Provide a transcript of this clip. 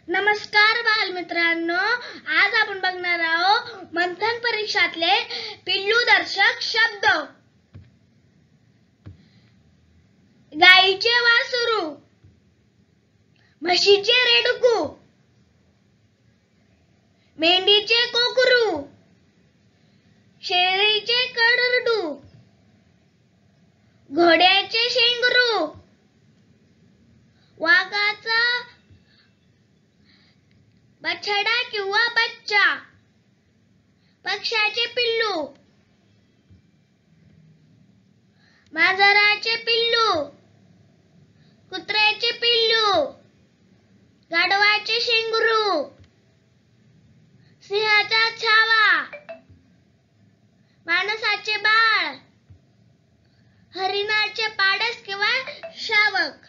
नमस्कार बालमित्रांनो, आज आपण बघणार आहोत मंथन परीक्षातले पिल्लूदर्शक शब्द. गाईचे वासरू, म्हशीचे रेडकू, मेंढीचे कोकरू, शेळीचे करडू, घोड्याचे शेंगरू, वाघाचा बछडा किंवा बच्चा, पक्ष्याचे पिल्लू, मांजराचे पिल्लू, कुत्र्याचे पिल्लू, गाढवाचे शेंगरू, सिंहाचा छावा, माणसाचे बाळ, हरिणाचे पाडस किंवा शावक.